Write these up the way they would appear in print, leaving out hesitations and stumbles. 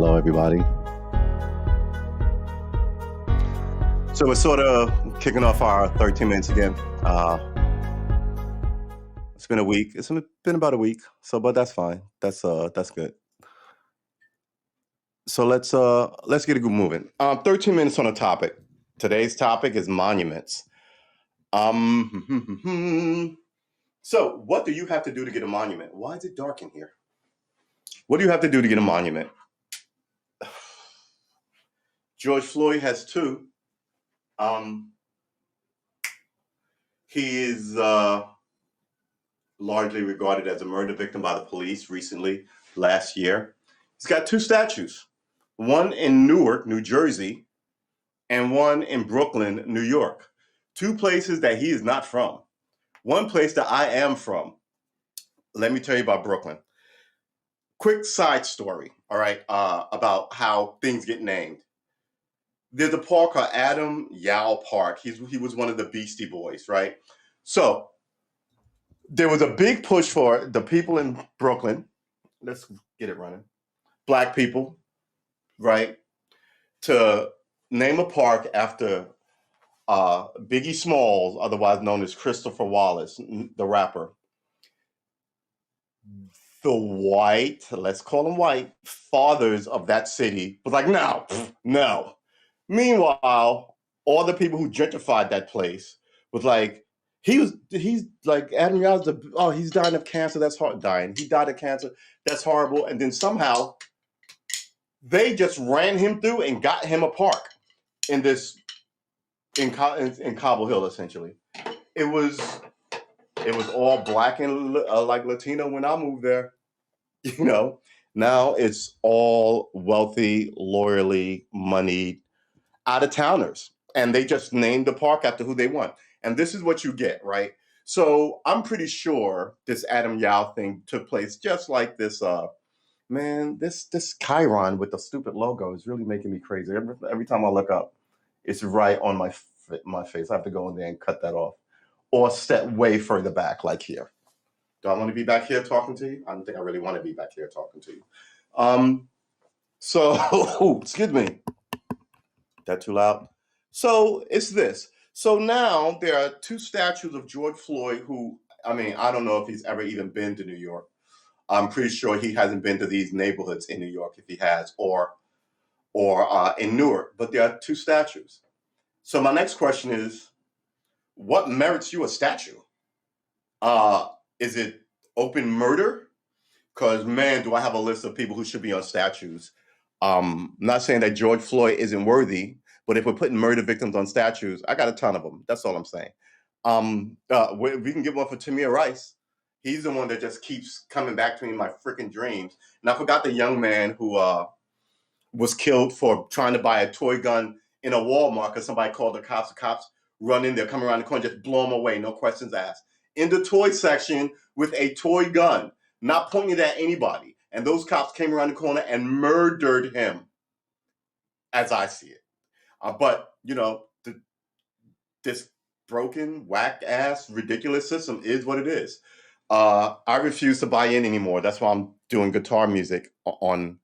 Hello, everybody. So we're sort of kicking off our 13 minutes again. It's been a week. It's been about a week. So, but that's fine. That's good. So let's get it moving. 13 minutes on a topic. Today's topic is monuments. So what do you have to do to get a monument? Why is it dark in here? What do you have to do to get a monument? George Floyd has two. He is largely regarded as a murder victim by the police recently, last year. He's got two statues, one in Newark, New Jersey, and one in Brooklyn, New York. Two places that he is not from. One place that I am from. Let me tell you about Brooklyn. Quick side story, all right, about how things get named. There's a park called Adam Yao Park. He was one of the Beastie Boys, right? So there was a big push for the people in Brooklyn. Let's get it running. Black people, right? To name a park after Biggie Smalls, otherwise known as Christopher Wallace, the rapper. The white, let's call them white, fathers of that city was like, no. Meanwhile, all the people who gentrified that place was like, he's like, Adam Yau's he's dying of cancer, that's hard, dying. He died of cancer, that's horrible. And then somehow they just ran him through and got him a park in Cobble Hill, essentially. It was all black and like Latino when I moved there. You know, now it's all wealthy, loyally moneyed out-of-towners. And they just named the park after who they want. And this is what you get, right? So I'm pretty sure this Adam Yao thing took place just like this. This Chiron with the stupid logo is really making me crazy. Every time I look up, it's right on my face. I have to go in there and cut that off. Or step way further back, like here. Do I want to be back here talking to you? I don't think I really want to be back here talking to you. So, excuse me. That too loud? So it's this. So now there are two statues of George Floyd who, I don't know if he's ever even been to New York. I'm pretty sure he hasn't been to these neighborhoods in New York if he has, or in Newark. But there are two statues. So my next question is, what merits you a statue? Is it open murder? Because, man, do I have a list of people who should be on statues. I'm not saying that George Floyd isn't worthy, but if we're putting murder victims on statues, I got a ton of them. That's all I'm saying. We can give one for Tamir Rice. He's the one that just keeps coming back to me in my freaking dreams. And I forgot the young man who was killed for trying to buy a toy gun in a Walmart because somebody called the cops. The cops run in there, come around the corner, just blow him away, no questions asked. In the toy section with a toy gun, not pointing it at anybody. And those cops came around the corner and murdered him, as I see it. But, this broken, whack-ass, ridiculous system is what it is. I refuse to buy in anymore. That's why I'm doing guitar music on.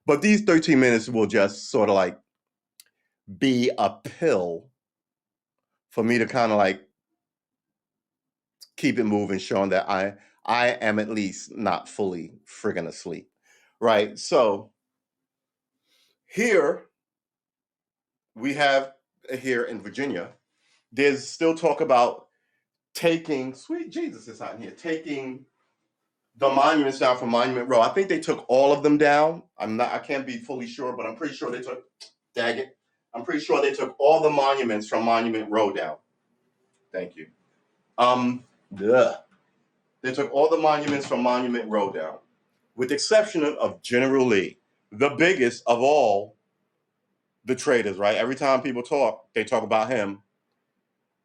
But these 13 minutes will just sort of like be a pill for me to kind of like keep it moving, showing that I am at least not fully friggin' asleep, right? So here we have here in Virginia, there's still talk about taking, sweet Jesus is out here, taking the monuments down from Monument Row. I think they took all of them down. I can't be fully sure, but I'm pretty sure they took, I'm pretty sure they took all the monuments from Monument Row down. Thank you. They took all the monuments from Monument Row down, with the exception of General Lee, the biggest of all the traitors, right? Every time people talk, they talk about him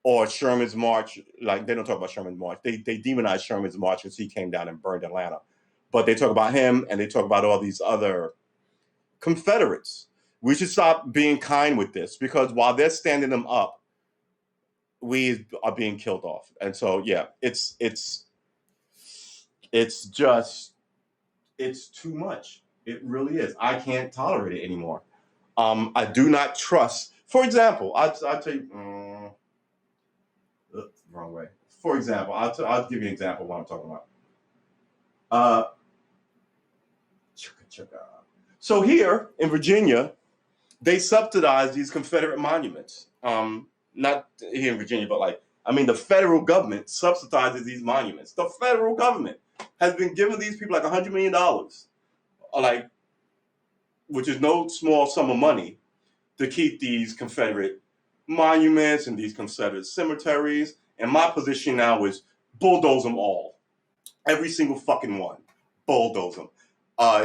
or Sherman's March. Like, they don't talk about Sherman's March. They demonize Sherman's March because he came down and burned Atlanta. But they talk about him and they talk about all these other Confederates. We should stop being kind with this because while they're standing them up, we are being killed off. And so, yeah, it's too much. It really is. I can't tolerate it anymore. I do not trust. For example, I'll tell you. Wrong way. For example, I'll give you an example of what I'm talking about. Uh, So here in Virginia, they subsidize these Confederate monuments. Not here in Virginia, but the federal government subsidizes these monuments. The federal government has been giving these people like $100 million, which is no small sum of money, to keep these Confederate monuments and these Confederate cemeteries. And my position now is bulldoze them all. Every single fucking one. Bulldoze them.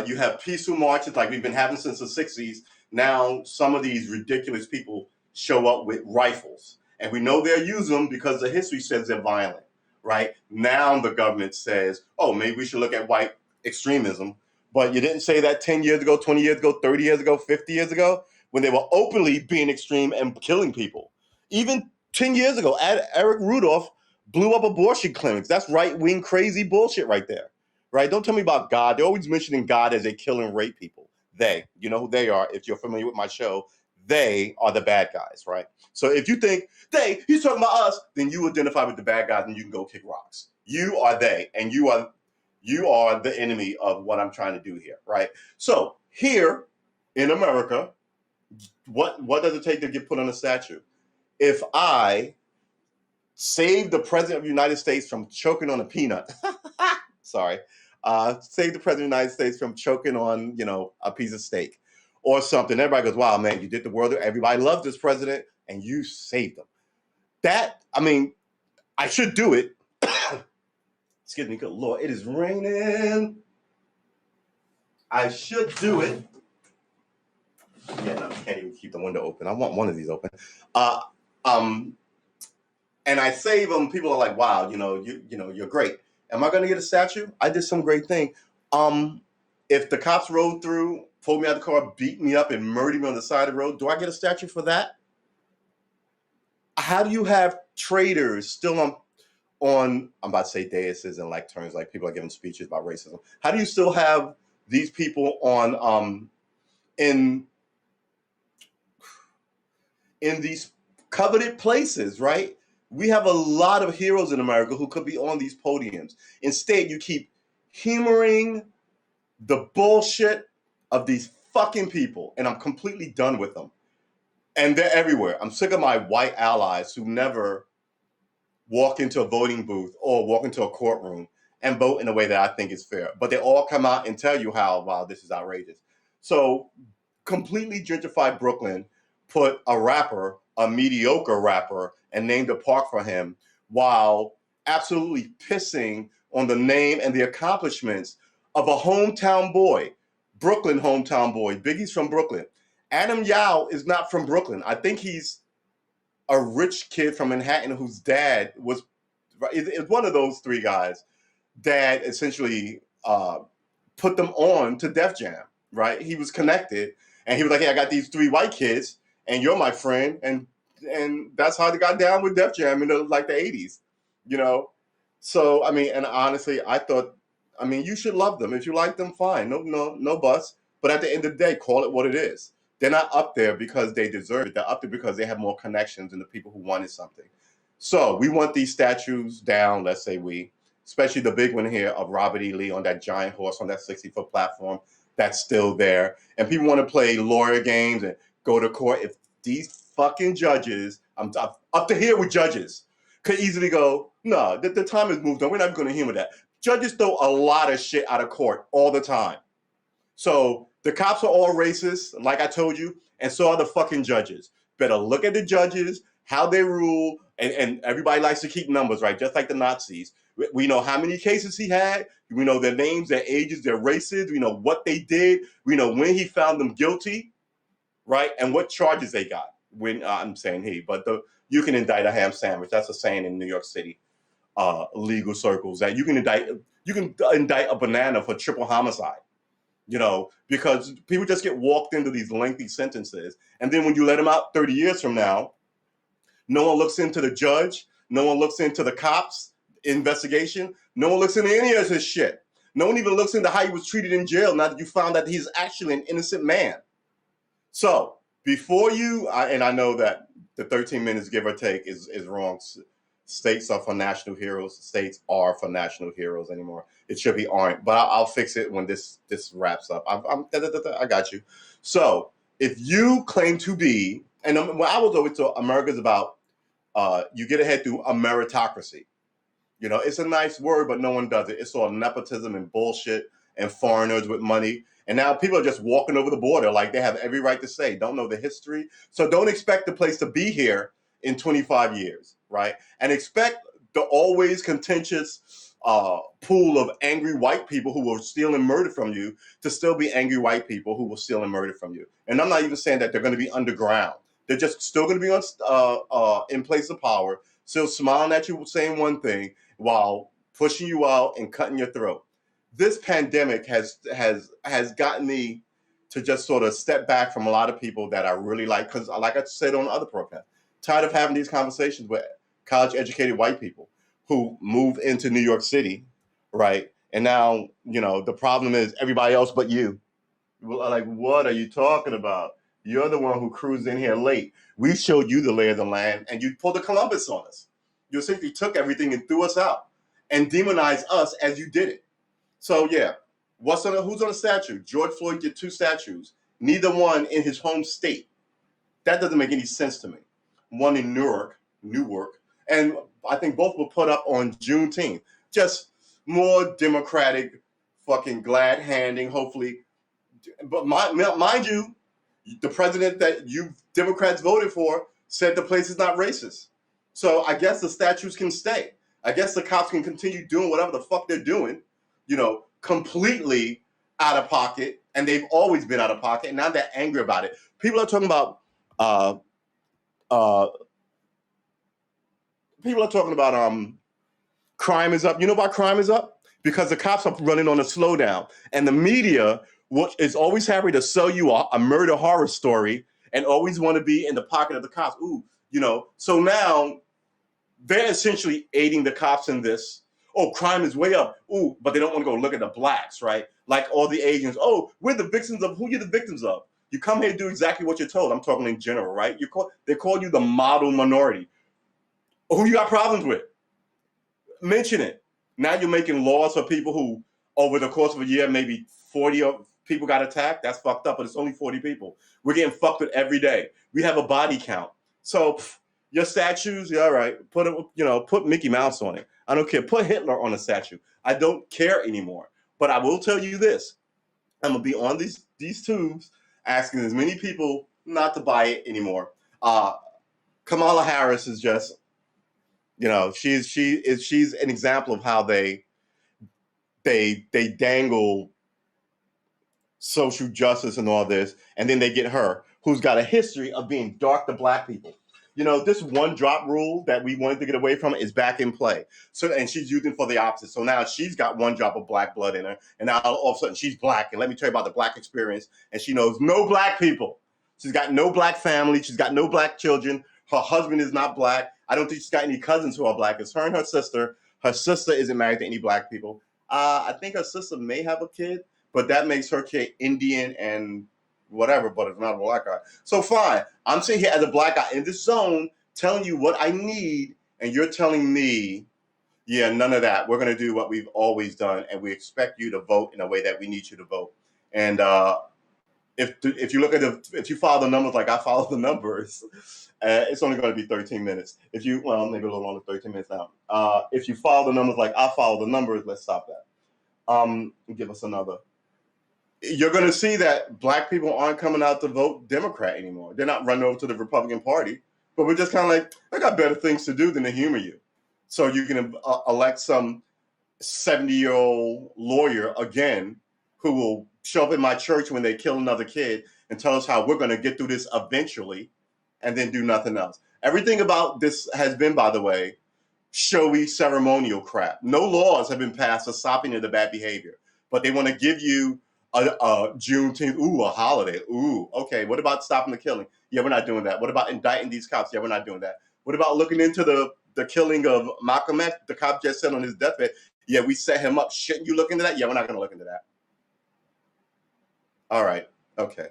You have peaceful marches like we've been having since the 60s. Now some of these ridiculous people show up with rifles. And we know they're using them because the history says they're violent, right? Now the government says, oh, maybe we should look at white extremism. But you didn't say that 10 years ago, 20 years ago, 30 years ago, 50 years ago, when they were openly being extreme and killing people. Even 10 years ago, Eric Rudolph blew up abortion clinics. That's right-wing crazy bullshit right there. Right? Don't tell me about God. They're always mentioning God as they kill and rape people. They, you know who they are. If you're familiar with my show, they are the bad guys, right? So if you think he's talking about us, then you identify with the bad guys and you can go kick rocks. You are they, and you are the enemy of what I'm trying to do here, right? So here in America, what does it take to get put on a statue? If I save the president of the United States from choking on a peanut, sorry, save the president of the United States from choking on, a piece of steak or something. Everybody goes, wow, man, you did the world. Everybody loves this president and you saved him. I should do it. Excuse me, good Lord, it is raining. I should do it. Yeah, no, I can't even keep the window open. I want one of these open. And I save them. People are like, wow, you're great. Am I going to get a statue? I did some great thing. If the cops rode through, pulled me out of the car, beat me up, and murdered me on the side of the road, do I get a statue for that? How do you have traitors still on I'm about to say daises and terms like people are giving speeches about racism? How do you still have these people on in these coveted places, right? We have a lot of heroes in America who could be on these podiums. Instead, you keep humoring the bullshit of these fucking people, and I'm completely done with them. And they're everywhere. I'm sick of my white allies who never walk into a voting booth or walk into a courtroom and vote in a way that I think is fair. But they all come out and tell you how, wow, this is outrageous. So completely gentrified Brooklyn, put a mediocre rapper, and named a park for him, while absolutely pissing on the name and the accomplishments of a hometown boy, Brooklyn hometown boy. Biggie's from Brooklyn. Adam Yao is not from Brooklyn. I think he's a rich kid from Manhattan whose dad was one of those three guys. Dad essentially put them on to Def Jam, right? He was connected, and he was like, hey, I got these three white kids, and you're my friend, and that's how they got down with Def Jam in the 80s, So, and honestly, I thought, you should love them. If you like them, fine. No bus. But at the end of the day, call it what it is. They're not up there because they deserve it. They're up there because they have more connections than the people who wanted something. So we want these statues down, let's say especially the big one here of Robert E. Lee on that giant horse on that 60-foot platform that's still there. And people want to play lawyer games and go to court. If these fucking judges, I'm up to here with judges, could easily go, no, the time has moved on. We're not going to humor that. Judges throw a lot of shit out of court all the time. So the cops are all racist, like I told you, and so are the fucking judges. Better look at the judges, how they rule, and everybody likes to keep numbers, right? Just like the Nazis. We know how many cases he had. We know their names, their ages, their races. We know what they did. We know when he found them guilty, right? And what charges they got. When I'm saying he, but you can indict a ham sandwich. That's a saying in New York City legal circles, that you can indict a banana for triple homicide. Because people just get walked into these lengthy sentences. And then when you let them out 30 years from now, no one looks into the judge. No one looks into the cops investigation. No one looks into any of this shit. No one even looks into how he was treated in jail now that you found that he's actually an innocent man. So before you, and I know that the 13 minutes give or take is wrong. States are for national heroes. States are for national heroes anymore. It should be aren't, but I'll fix it when this wraps up. I got you. So if you claim to be, and when I was always taught, America's about you get ahead through a meritocracy. You know, it's a nice word, but no one does it. It's all nepotism and bullshit and foreigners with money. And now people are just walking over the border like they have every right to say, don't know the history. So don't expect the place to be here in 25 years, right? And expect the always contentious pool of angry white people who will steal and murder from you to still be angry white people who will steal and murder from you. And I'm not even saying that they're going to be underground. They're just still going to be on in place of power, still smiling at you, saying one thing while pushing you out and cutting your throat. This pandemic has gotten me to just sort of step back from a lot of people that I really like, because like I said on other programs, tired of having these conversations with college educated white people who move into New York City, right? And now, you know, the problem is everybody else but you. Like, what are you talking about? You're the one who cruised in here late. We showed you the lay of the land, and you pulled a Columbus on us. You essentially took everything and threw us out and demonized us as you did it. So yeah, who's on the statue? George Floyd did 2 statues, neither one in his home state. That doesn't make any sense to me. One in Newark, and I think both were put up on Juneteenth. Just more democratic, fucking glad handing, hopefully. But mind you, the president that you Democrats voted for said the place is not racist. So I guess the statues can stay. I guess the cops can continue doing whatever the fuck they're doing, you know, completely out of pocket. And they've always been out of pocket. And now they're angry about it. People are talking about crime is up. You know why crime is up? Because the cops are running on a slowdown. And the media, which is always happy to sell you a murder horror story and always want to be in the pocket of the cops. Ooh, you know, so now they're essentially aiding the cops in this. Oh, crime is way up. Ooh, but they don't want to go look at the blacks, right? Like all the Asians. Oh, we're the victims of who you're the victims of. You come here and do exactly what you're told. I'm talking in general, right? They call you the model minority. Who you got problems with? Mention it. Now you're making laws for people who, over the course of a year, maybe 40 people got attacked. That's fucked up, but it's only 40 people. We're getting fucked with every day. We have a body count. So your statues, yeah, all right. Put Mickey Mouse on it. I don't care. Put Hitler on a statue. I don't care anymore. But I will tell you this: I'm gonna be on these tubes asking as many people not to buy it anymore. Kamala Harris is just, you know, she's an example of how they dangle social justice and all this, and then they get her, who's got a history of being dark to black people. You know, this one drop rule that we wanted to get away from is back in play. So, and she's using for the opposite. So now she's got one drop of black blood in her, and now all of a sudden she's black. And let me tell you about the black experience. And she knows no black people. She's got no black family. She's got no black children. Her husband is not black. I don't think she's got any cousins who are black. It's her and her sister. Her sister isn't married to any black people. I think her sister may have a kid, but that makes her kid Indian and whatever, but it's not a black guy. So fine, I'm sitting here as a black guy in this zone telling you what I need, and you're telling me, yeah, none of that. We're going to do what we've always done, and we expect you to vote in a way that we need you to vote. And if you look at if you follow the numbers like I follow the numbers, it's only going to be 13 minutes. Maybe a little longer, 13 minutes now. If you follow the numbers like I follow the numbers, let's stop that. Give us another. You're going to see that black people aren't coming out to vote Democrat anymore. They're not running over to the Republican Party, but we're just kind of like, I got better things to do than to humor you. So you can elect some 70-year-old lawyer again who will show up in my church when they kill another kid and tell us how we're going to get through this eventually and then do nothing else. Everything about this has been, by the way, showy ceremonial crap. No laws have been passed for stopping the bad behavior, but they want to give you a Juneteenth, a holiday. Okay. What about stopping the killing? Yeah, we're not doing that. What about indicting these cops? Yeah, we're not doing that. What about looking into the killing of Malcolm X? The cop just said on his deathbed, Yeah, we set him up. Shouldn't you look into that? Yeah, we're not going to look into that. All right. Okay.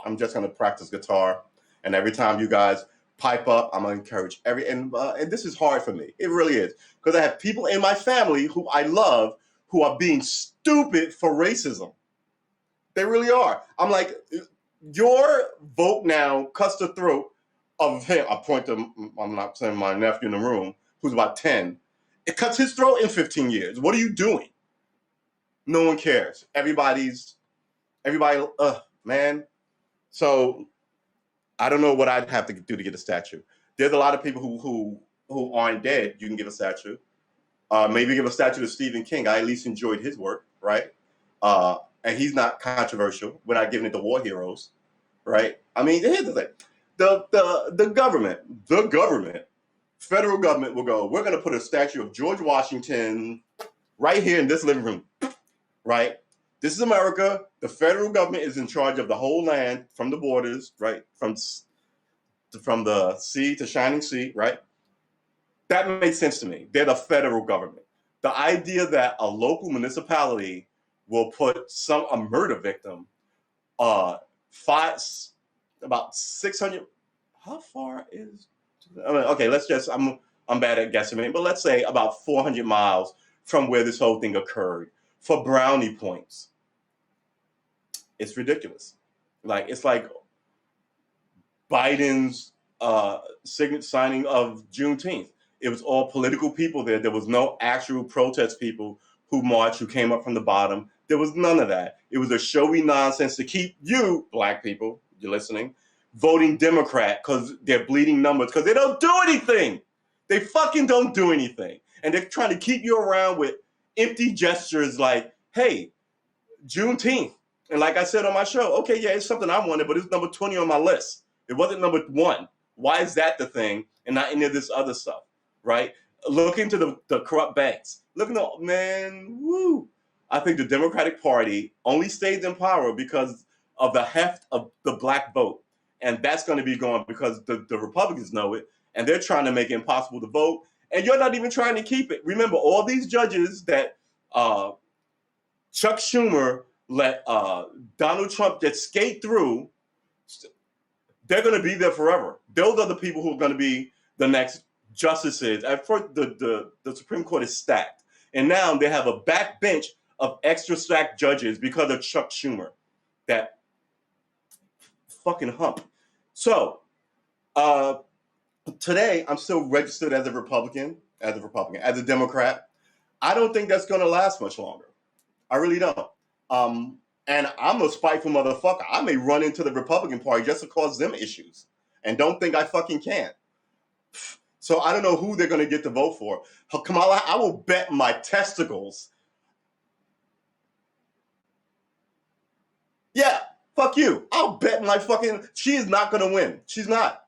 I'm just going to practice guitar. And every time you guys pipe up, I'm going to encourage and this is hard for me. It really is. Because I have people in my family who I love who are being stupid for racism. They really are. I'm like, your vote now cuts the throat of him. I point to, I'm not saying my nephew in the room, who's about 10. It cuts his throat in 15 years. What are you doing? No one cares. Everybody, man. So I don't know what I'd have to do to get a statue. There's a lot of people who aren't dead. You can give a statue. Maybe give a statue to Stephen King. I at least enjoyed his work, right? And he's not controversial. We're not giving it to war heroes, right? I mean, here's the thing: the government, federal government will go. We're going to put a statue of George Washington right here in this living room, right? This is America. The federal government is in charge of the whole land, from the borders, right, from the sea to shining sea, right? That makes sense to me. They're the federal government. The idea that a local municipality will put a murder victim, about 600. How far is? Okay, I'm bad at guesstimating, but let's say about 400 miles from where this whole thing occurred for brownie points. It's ridiculous. It's like Biden's signing of Juneteenth. It was all political people there. There was no actual protest people who marched, who came up from the bottom. There was none of that. It was a showy nonsense to keep you, black people, you're listening, voting Democrat because they're bleeding numbers, because they don't do anything. They fucking don't do anything. And they're trying to keep you around with empty gestures like, hey, Juneteenth. And like I said on my show, okay, yeah, it's something I wanted, but it's number 20 on my list. It wasn't number 1. Why is that the thing and not any of this other stuff, right? Look into the corrupt banks. Look into, man, woo. I think the Democratic Party only stays in power because of the heft of the black vote. And that's going to be gone because the Republicans know it, and they're trying to make it impossible to vote. And you're not even trying to keep it. Remember, all these judges that Chuck Schumer let Donald Trump just skate through, they're going to be there forever. Those are the people who are going to be the next justices. At first, the Supreme Court is stacked. And now they have a backbench of extra stacked judges because of Chuck Schumer. That fucking hump. So, today, I'm still registered as a Republican, as a Democrat. I don't think that's going to last much longer. I really don't. And I'm a spiteful motherfucker. I may run into the Republican Party just to cause them issues, and don't think I fucking can. So I don't know who they're going to get to vote for. Kamala, I will bet my testicles. Yeah, fuck you. I'll bet my fucking. She is not going to win. She's not.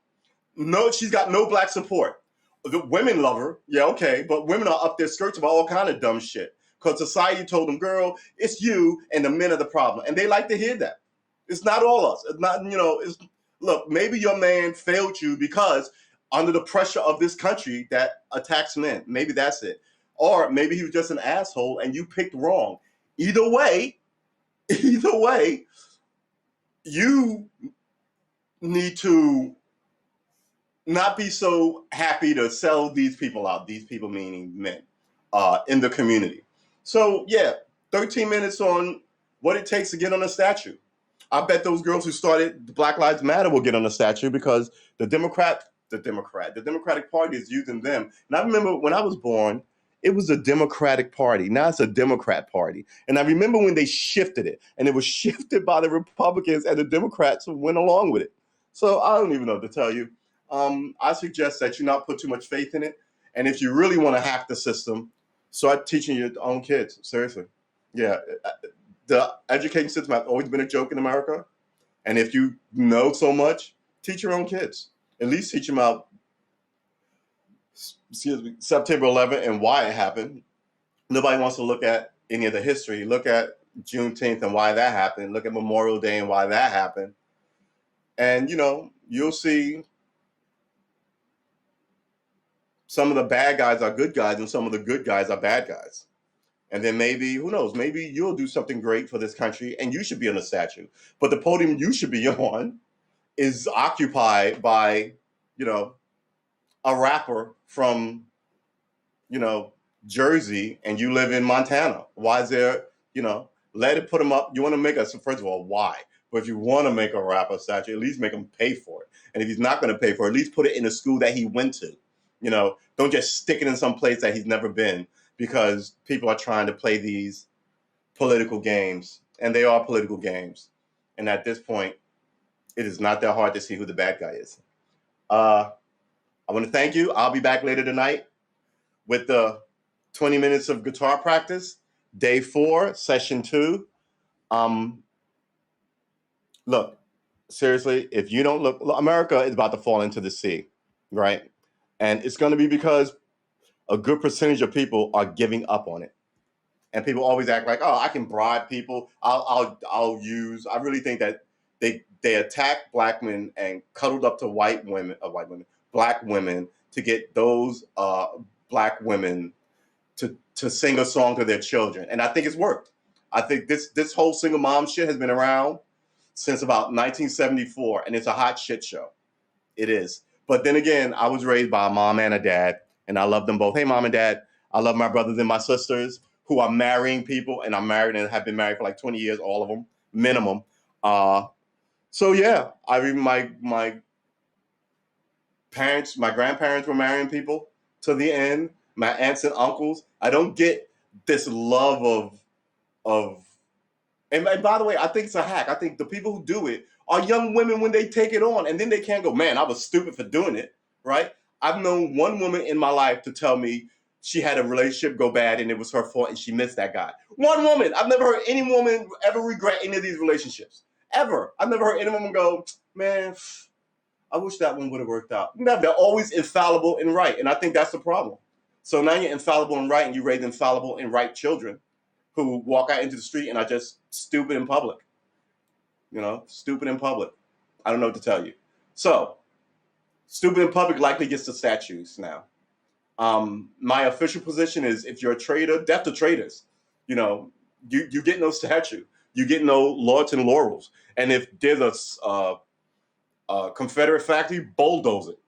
No, she's got no black support. The women love her. Yeah, okay, but women are up their skirts about all kind of dumb shit. Because society told them, girl, it's you and the men are the problem. And they like to hear that. It's not all us. It's not, look, maybe your man failed you because under the pressure of this country that attacks men. Maybe that's it. Or maybe he was just an asshole and you picked wrong. Either way, you need to not be so happy to sell these people out, these people meaning men, in the community. So, yeah, 13 minutes on what it takes to get on a statue. I bet those girls who started the Black Lives Matter will get on a statue because the Democratic Party is using them. And I remember when I was born, it was a Democratic Party. Now it's a Democrat Party. And I remember when they shifted it, and it was shifted by the Republicans, and the Democrats went along with it. So I don't even know what to tell you. I suggest that you not put too much faith in it. And if you really want to hack the system, start teaching your own kids. Seriously. Yeah. The education system has always been a joke in America. And if you know so much, teach your own kids. At least teach them about September 11th and why it happened. Nobody wants to look at any of the history. Look at Juneteenth and why that happened. Look at Memorial Day and why that happened. And, you'll see some of the bad guys are good guys and some of the good guys are bad guys. And then maybe, who knows, maybe you'll do something great for this country and you should be on a statue. But the podium you should be on is occupied by, you know, a rapper from, you know, Jersey and you live in Montana. Why is there, you know, let it put him up. You want to make us, first of all, why? But if you want to make a rapper statue, at least make him pay for it. And if he's not going to pay for it, at least put it in a school that he went to. You know, don't just stick it in some place that he's never been because people are trying to play these political games. And they are political games. And at this point, it is not that hard to see who the bad guy is. I want to thank you. I'll be back later tonight with the 20 minutes of guitar practice, day 4, session 2. Look, seriously, if you don't look, America is about to fall into the sea, right? And it's going to be because a good percentage of people are giving up on it. And people always act like, oh, I can bribe people. I'll use. I really think that they attack black men and cuddled up to black women to get those black women to sing a song to their children. And I think it's worked. I think this whole single mom shit has been around since about 1974, and it's a hot shit show. It is. But then again, I was raised by a mom and a dad, and I love them both. Hey, mom and dad, I love my brothers and my sisters who are marrying people, and I'm married and have been married for like 20 years, all of them, minimum. So yeah, I mean, my parents, my grandparents were marrying people to the end. My aunts and uncles. I don't get this love of. And by the way, I think it's a hack. I think the people who do it are young women when they take it on, and then they can't go, man, I was stupid for doing it, right? I've known one woman in my life to tell me she had a relationship go bad and it was her fault and she missed that guy. One woman. I've never heard any woman ever regret any of these relationships. Ever. I've never heard any woman go, man, I wish that one would have worked out. Never. They're always infallible and right, and I think that's the problem. So now you're infallible and right, and you raise infallible and right children who walk out into the street and are just stupid in public. You know, stupid in public. I don't know what to tell you. So, stupid in public likely gets the statues now. My official position is if you're a traitor, death to traitors. You know, you get no statue. You get no laurels and laurels. And if there's a Confederate factory, bulldoze it.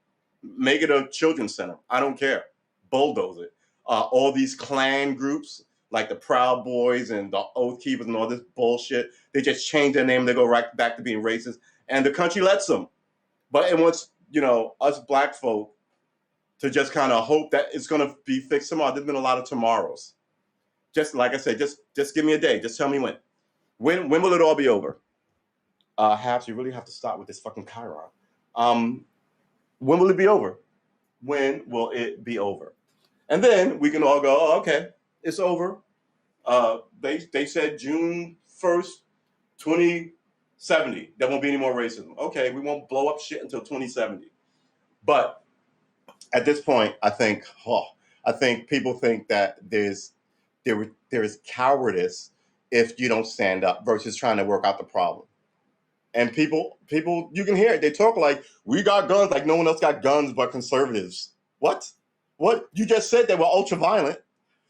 Make it a children's center. I don't care. Bulldoze it. All these Klan groups, like the Proud Boys and the Oath Keepers and all this bullshit, they just change their name. They go right back to being racist, and the country lets them. But it wants, you know, us black folk to just kind of hope that it's going to be fixed tomorrow. There's been a lot of tomorrows. Just like I said, just give me a day. Just tell me when. When will it all be over? Habs, you really have to stop with this fucking Chiron. When will it be over? When will it be over? And then we can all go, oh, okay, it's over. They said June 1st, 2070. There won't be any more racism. Okay, we won't blow up shit until 2070. But at this point, I think people think that there is cowardice if you don't stand up versus trying to work out the problem. And people, you can hear it. They talk like, we got guns, like no one else got guns but conservatives. What? You just said they were ultra violent.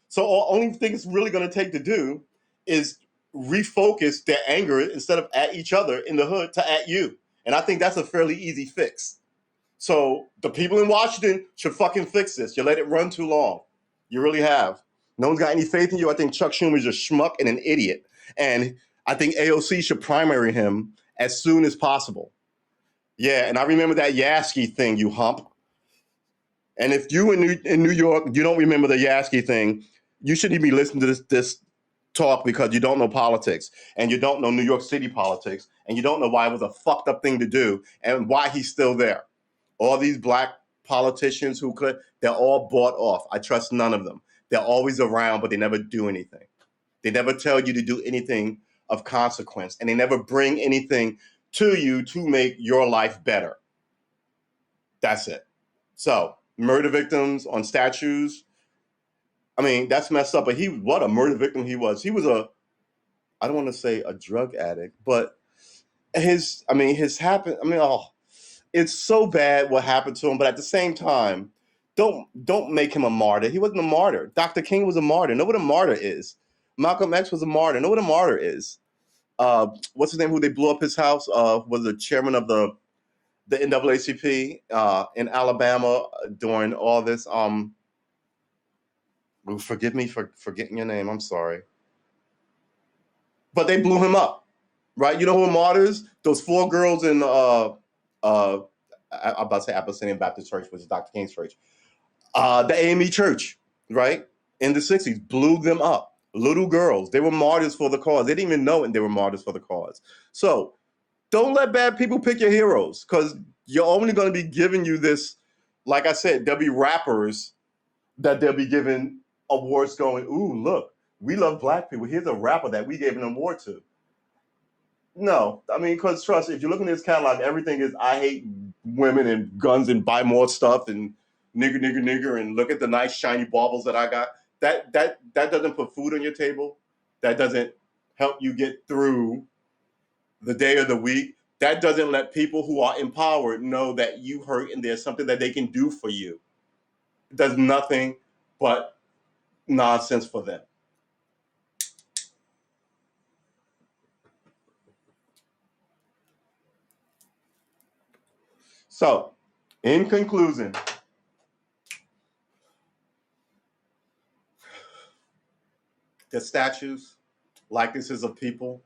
So the only thing it's really going to take to do is refocus their anger instead of at each other in the hood to at you. And I think that's a fairly easy fix. So the people in Washington should fucking fix this. You let it run too long. You really have. No one's got any faith in you. I think Chuck Schumer's a schmuck and an idiot. And I think AOC should primary him as soon as possible. Yeah, and I remember that Yasky thing, you hump. And if you in New York, you don't remember the Yasky thing, you shouldn't be listening to this talk because you don't know politics and you don't know New York City politics and you don't know why it was a fucked up thing to do and why he's still there. All these black politicians they're all bought off. I trust none of them. They're always around, but they never do anything. They never tell you to do anything of consequence, and they never bring anything to you to make your life better. That's it. So, murder victims on statues, I mean, that's messed up, but what a murder victim he was. He was I don't want to say a drug addict, but it's so bad what happened to him, but at the same time, don't make him a martyr. He wasn't a martyr. Dr. King was a martyr. Know what a martyr is. Malcolm X was a martyr. Know what a martyr is? What's his name? Who they blew up his house? Was the chairman of the NAACP in Alabama during all this. Forgive me for forgetting your name. I'm sorry, but they blew him up, right? You know who are martyrs? Those 4 girls in I'm about to say Apostolic Baptist Church, which is Dr. King's church. The AME Church, right? In the 60s, blew them up. Little girls, they were martyrs for the cause. They didn't even know it, they were martyrs for the cause. So don't let bad people pick your heroes, because you're only going to be giving you this. Like I said, there'll be rappers that they'll be giving awards going, ooh, look, we love black people. Here's a rapper that we gave an award to. No, I mean, because trust, if you look in this catalog, everything is I hate women and guns and buy more stuff and nigger, nigger, nigger, and look at the nice shiny baubles that I got. That doesn't put food on your table. That doesn't help you get through the day or the week. That doesn't let people who are empowered know that you hurt and there's something that they can do for you. It does nothing but nonsense for them. So, in conclusion, the statues, likenesses of people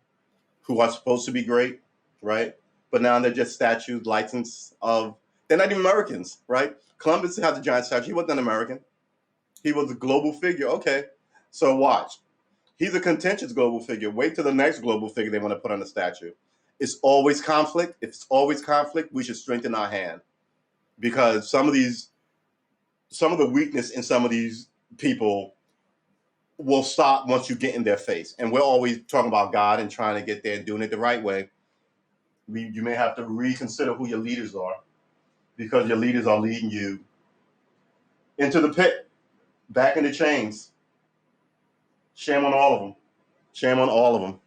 who are supposed to be great, right? But now they're just statues, license of, they're not even Americans, right? Columbus has a giant statue. He wasn't an American. He was a global figure. Okay, so watch. He's a contentious global figure. Wait till the next global figure they want to put on the statue. It's always conflict. If it's always conflict, we should strengthen our hand, because some of the weakness in some of these people will stop once you get in their face. And we're always talking about God and trying to get there and doing it the right way. You may have to reconsider who your leaders are, because your leaders are leading you into the pit, back in the chains. Shame on all of them. Shame on all of them.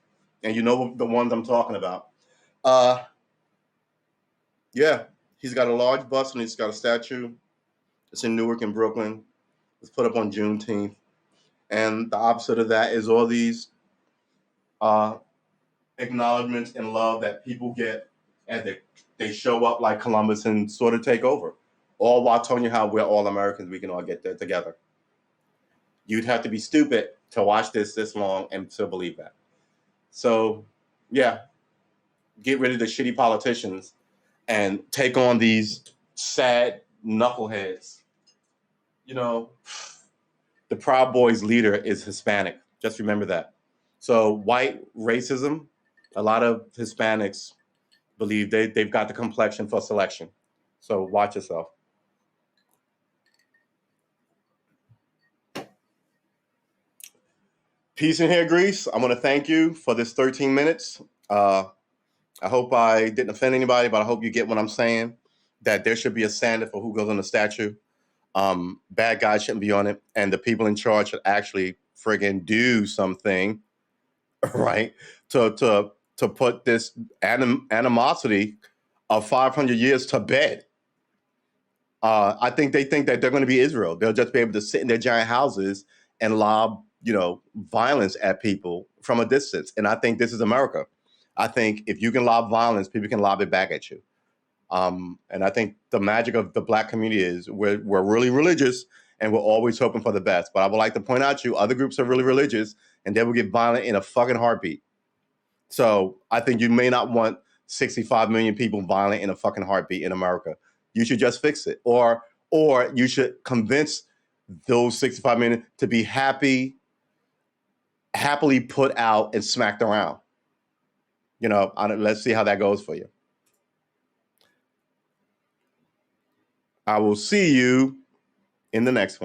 And you know the ones I'm talking about. Yeah, he's got a large bust and he's got a statue. It's in Newark and Brooklyn. It's put up on Juneteenth. And the opposite of that is all these acknowledgments and love that people get as they show up like Columbus and sort of take over. All while telling you how we're all Americans, we can all get there together. You'd have to be stupid to watch this long and to believe that. So, yeah, get rid of the shitty politicians and take on these sad knuckleheads. You know, the Proud Boys leader is Hispanic. Just remember that. So white racism, a lot of Hispanics believe they've got the complexion for selection. So watch yourself. Peace in here, Greece. I want to thank you for this 13 minutes. I hope I didn't offend anybody, but I hope you get what I'm saying, that there should be a standard for who goes on the statue. Bad guys shouldn't be on it, and the people in charge should actually friggin' do something, right, to put this animosity of 500 years to bed. I think they think that they're going to be Israel. They'll just be able to sit in their giant houses and lob, violence at people from a distance. And I think this is America. I think if you can lob violence, people can lob it back at you. And I think the magic of the Black community is we're really religious and we're always hoping for the best. But I would like to point out to you, other groups are really religious and they will get violent in a fucking heartbeat. So I think you may not want 65 million people violent in a fucking heartbeat in America. You should just fix it. Or you should convince those 65 million to be happily put out and smacked around. Let's see how that goes for you. I will see you in the next one.